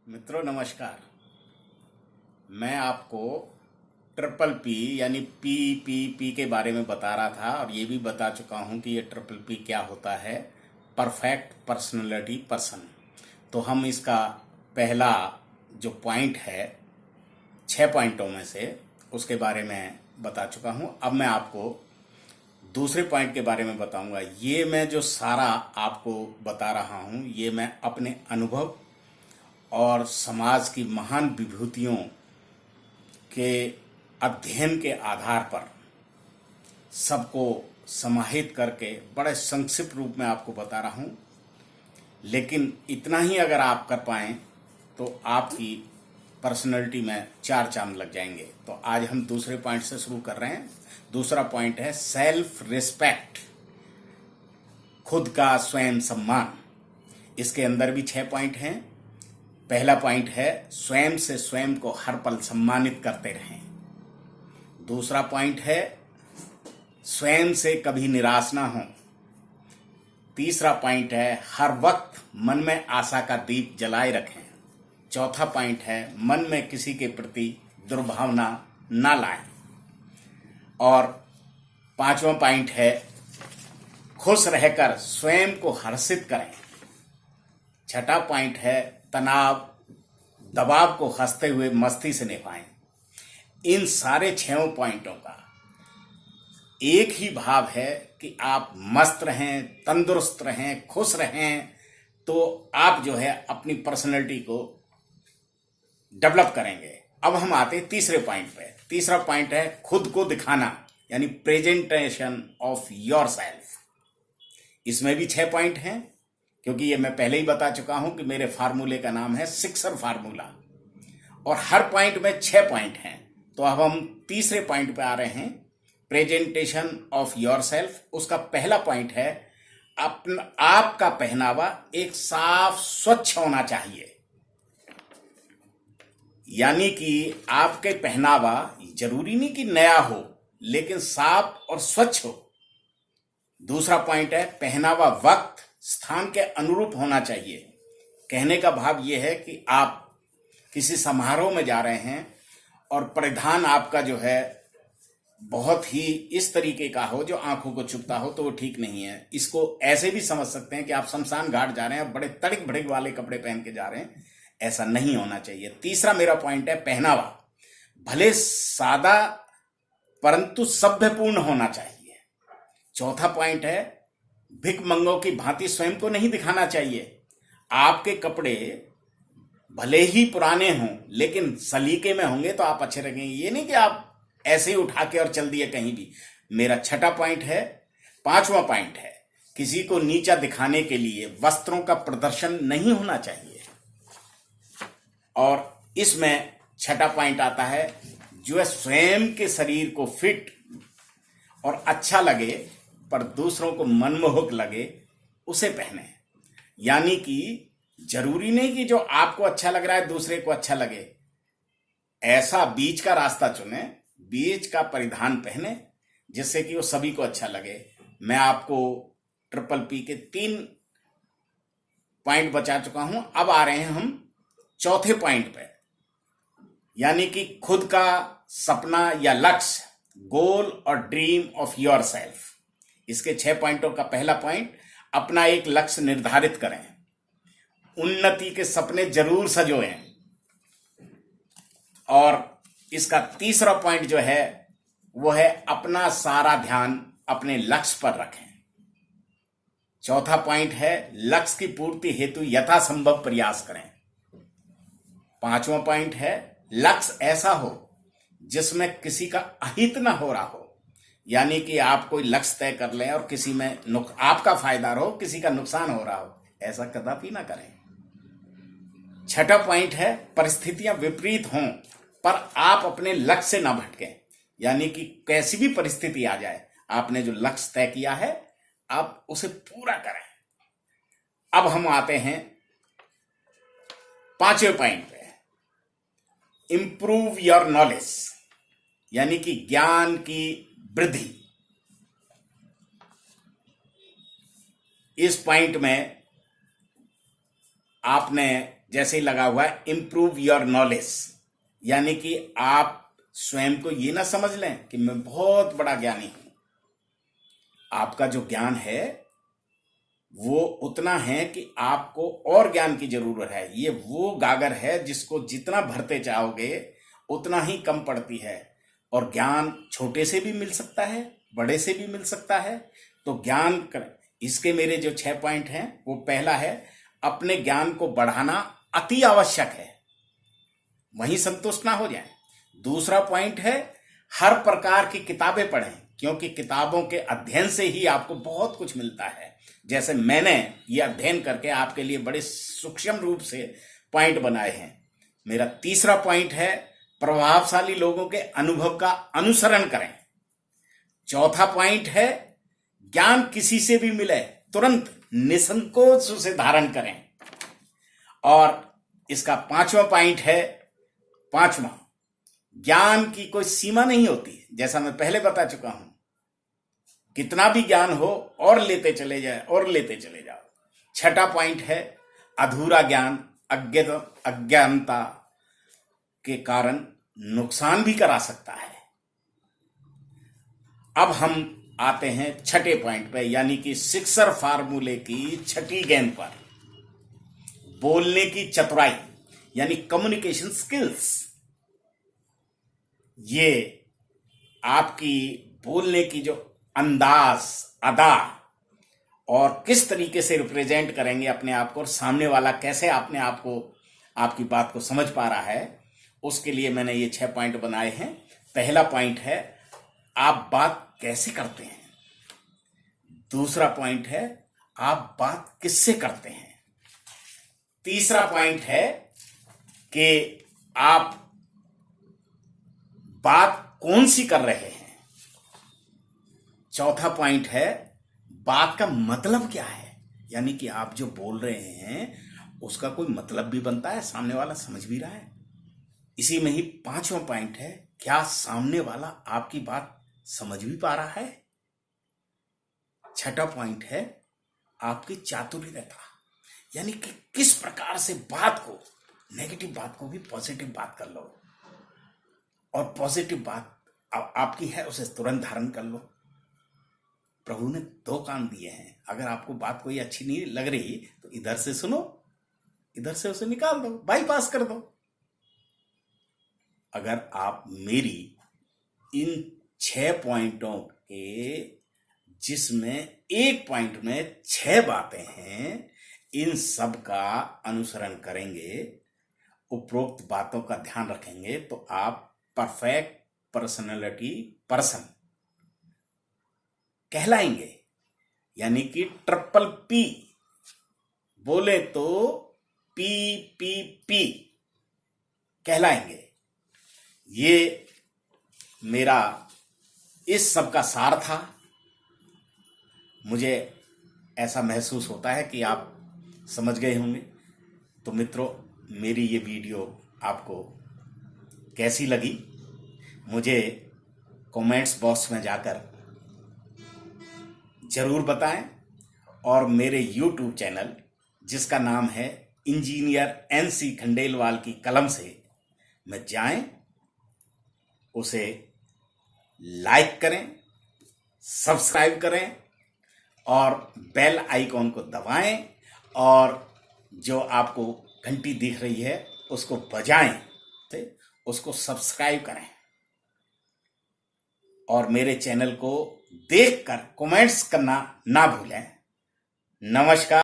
मित्रों नमस्कार। मैं आपको ट्रिपल पी यानी पी के बारे में बता रहा था और ये भी बता चुका हूँ कि ये ट्रिपल पी क्या होता है, परफेक्ट पर्सनैलिटी पर्सन। तो हम इसका पहला जो पॉइंट है 6 पॉइंटों में से, उसके बारे में बता चुका हूँ। अब मैं आपको दूसरे पॉइंट के बारे में बताऊंगा। ये मैं जो सारा आपको बता रहा हूँ ये मैं अपने अनुभव और समाज की महान विभूतियों के अध्ययन के आधार पर सबको समाहित करके बड़े संक्षिप्त रूप में आपको बता रहा हूँ। लेकिन इतना ही अगर आप कर पाएं तो आपकी पर्सनैलिटी में 4 चांद लग जाएंगे। तो आज हम दूसरे पॉइंट से शुरू कर रहे हैं। दूसरा पॉइंट है सेल्फ रिस्पेक्ट, खुद का स्वयं सम्मान। इसके अंदर भी 6 पॉइंट हैं। पहला पॉइंट है स्वयं से स्वयं को हर पल सम्मानित करते रहें। दूसरा पॉइंट है स्वयं से कभी निराश ना हो। तीसरा पॉइंट है हर वक्त मन में आशा का दीप जलाए रखें। चौथा पॉइंट है मन में किसी के प्रति दुर्भावना ना लाएं। और पांचवा पॉइंट है खुश रहकर स्वयं को हर्षित करें। छठा पॉइंट है तनाव दबाव को हंसते हुए मस्ती से निभाएं। इन सारे 6 पॉइंटों का एक ही भाव है कि आप मस्त रहें, तंदुरुस्त रहें, खुश रहें। तो आप जो है अपनी पर्सनैलिटी को डेवलप करेंगे। अब हम आते हैं तीसरे पॉइंट पे। तीसरा पॉइंट है खुद को दिखाना यानी प्रेजेंटेशन ऑफ योर सेल्फ। इसमें भी 6 पॉइंट हैं, क्योंकि ये मैं पहले ही बता चुका हूं कि मेरे फार्मूले का नाम है सिक्सर फार्मूला और हर पॉइंट में 6 पॉइंट हैं। तो अब हम तीसरे पॉइंट पे आ रहे हैं, प्रेजेंटेशन ऑफ योर सेल्फ। उसका पहला पॉइंट है आपका पहनावा एक साफ स्वच्छ होना चाहिए। यानी कि आपके पहनावा जरूरी नहीं कि नया हो, लेकिन साफ और स्वच्छ हो। दूसरा पॉइंट है पहनावा वक्त स्थान के अनुरूप होना चाहिए। कहने का भाव यह है कि आप किसी समारोह में जा रहे हैं और परिधान आपका जो है बहुत ही इस तरीके का हो जो आंखों को चुभता हो, तो वो ठीक नहीं है। इसको ऐसे भी समझ सकते हैं कि आप शमशान घाट जा रहे हैं, बड़े तड़क भड़क वाले कपड़े पहन के जा रहे हैं। ऐसा नहीं होना चाहिए। तीसरा मेरा पॉइंट है पहनावा भले सादा परंतु सभ्यपूर्ण होना चाहिए। चौथा पॉइंट है भिखमंगों की भांति स्वयं को नहीं दिखाना चाहिए। आपके कपड़े भले ही पुराने हों लेकिन सलीके में होंगे तो आप अच्छे लगेंगे। ये नहीं कि आप ऐसे ही उठा के और चल दिए कहीं भी। मेरा छठा पॉइंट है। पांचवा पॉइंट है किसी को नीचा दिखाने के लिए वस्त्रों का प्रदर्शन नहीं होना चाहिए। और इसमें छठा पॉइंट आता है जो है स्वयं के शरीर को फिट और अच्छा लगे पर दूसरों को मनमोहक लगे उसे पहने। यानी कि जरूरी नहीं कि जो आपको अच्छा लग रहा है दूसरे को अच्छा लगे। ऐसा बीच का रास्ता चुने, बीच का परिधान पहने जिससे कि वो सभी को अच्छा लगे। मैं आपको ट्रिपल पी के 3 पॉइंट बचा चुका हूं। अब आ रहे हैं हम चौथे पॉइंट पे, यानी कि खुद का सपना या लक्ष्य, गोल और ड्रीम ऑफ योर सेल्फ। इसके 6 पॉइंटों का पहला पॉइंट अपना एक लक्ष्य निर्धारित करें, उन्नति के सपने जरूर सजोएं। और इसका तीसरा पॉइंट जो है वो है अपना सारा ध्यान अपने लक्ष्य पर रखें। चौथा पॉइंट है लक्ष्य की पूर्ति हेतु यथासंभव प्रयास करें। पांचवा पॉइंट है लक्ष्य ऐसा हो जिसमें किसी का अहित ना हो रहा हो। यानी कि आप कोई लक्ष्य तय कर लें और किसी में आपका फायदा रहो, किसी का नुकसान हो रहा हो, ऐसा कदापि ना करें। छठा पॉइंट है परिस्थितियां विपरीत हों पर आप अपने लक्ष्य से ना भटकें। यानी कि कैसी भी परिस्थिति आ जाए, आपने जो लक्ष्य तय किया है आप उसे पूरा करें। अब हम आते हैं पांचवें पॉइंट पे, इंप्रूव योर नॉलेज, यानी कि ज्ञान की वृद्धि। इस पॉइंट में आपने जैसे ही लगा हुआ है इम्प्रूव योर नॉलेज, यानी कि आप स्वयं को ये ना समझ लें कि मैं बहुत बड़ा ज्ञानी हूं। आपका जो ज्ञान है वो उतना है कि आपको और ज्ञान की जरूरत है। ये वो गागर है जिसको जितना भरते चाहोगे उतना ही कम पड़ती है। और ज्ञान छोटे से भी मिल सकता है, बड़े से भी मिल सकता है। तो ज्ञान कर, इसके मेरे जो 6 पॉइंट हैं, वो पहला है अपने ज्ञान को बढ़ाना अति आवश्यक है, वहीं संतुष्ट ना हो जाए। दूसरा पॉइंट है हर प्रकार की किताबें पढ़ें, क्योंकि किताबों के अध्ययन से ही आपको बहुत कुछ मिलता है। जैसे मैंने ये अध्ययन करके आपके लिए बड़े सूक्ष्म रूप से पॉइंट बनाए हैं। मेरा तीसरा पॉइंट है प्रभावशाली लोगों के अनुभव का अनुसरण करें। चौथा पॉइंट है ज्ञान किसी से भी मिले तुरंत निसंकोच उसे धारण करें। और इसका पांचवा पॉइंट है, पांचवा, ज्ञान की कोई सीमा नहीं होती, जैसा मैं पहले बता चुका हूं। कितना भी ज्ञान हो और लेते चले जाए और लेते चले जाओ। छठा पॉइंट है अधूरा ज्ञान अज्ञानता के कारण नुकसान भी करा सकता है। अब हम आते हैं छठे पॉइंट पे, यानी कि सिक्सर फार्मूले की छठी गेंद पर, बोलने की चतुराई यानी कम्युनिकेशन स्किल्स। ये आपकी बोलने की जो अंदाज, अदा और किस तरीके से रिप्रेजेंट करेंगे अपने आप को, और सामने वाला कैसे अपने आप को, आपकी बात को समझ पा रहा है, उसके लिए मैंने ये 6 पॉइंट बनाए हैं। पहला पॉइंट है आप बात कैसे करते हैं। दूसरा पॉइंट है आप बात किससे करते हैं। तीसरा पॉइंट है कि आप बात कौन सी कर रहे हैं। चौथा पॉइंट है बात का मतलब क्या है, यानी कि आप जो बोल रहे हैं उसका कोई मतलब भी बनता है, सामने वाला समझ भी रहा है। इसी में ही पांचवा पॉइंट है क्या सामने वाला आपकी बात समझ भी पा रहा है। छठा पॉइंट है आपकी चातुर्यता, यानी कि किस प्रकार से बात को, नेगेटिव बात को भी पॉजिटिव बात कर लो, और पॉजिटिव बात आपकी है उसे तुरंत धारण कर लो। प्रभु ने 2 कान दिए हैं, अगर आपको बात कोई अच्छी नहीं लग रही तो इधर से सुनो, इधर से उसे निकाल दो, बाईपास कर दो। अगर आप मेरी इन 6 पॉइंटों के, जिसमें एक पॉइंट में 6 बातें हैं, इन सब का अनुसरण करेंगे, उपरोक्त बातों का ध्यान रखेंगे, तो आप परफेक्ट पर्सनैलिटी पर्सन कहलाएंगे। यानी कि ट्रिपल पी, बोले तो PPP कहलाएंगे। ये मेरा इस सब का सार था। मुझे ऐसा महसूस होता है कि आप समझ गए होंगे। तो मित्रों, मेरी ये वीडियो आपको कैसी लगी मुझे कमेंट्स बॉक्स में जाकर जरूर बताएं। और मेरे YouTube चैनल, जिसका नाम है इंजीनियर NC खंडेलवाल की कलम से, में जाएं, उसे लाइक करें, सब्सक्राइब करें और बेल आइकॉन को दबाएं, और जो आपको घंटी दिख रही है उसको बजाएं, तो उसको सब्सक्राइब करें। और मेरे चैनल को देखकर कमेंट्स करना ना भूलें। नमस्कार।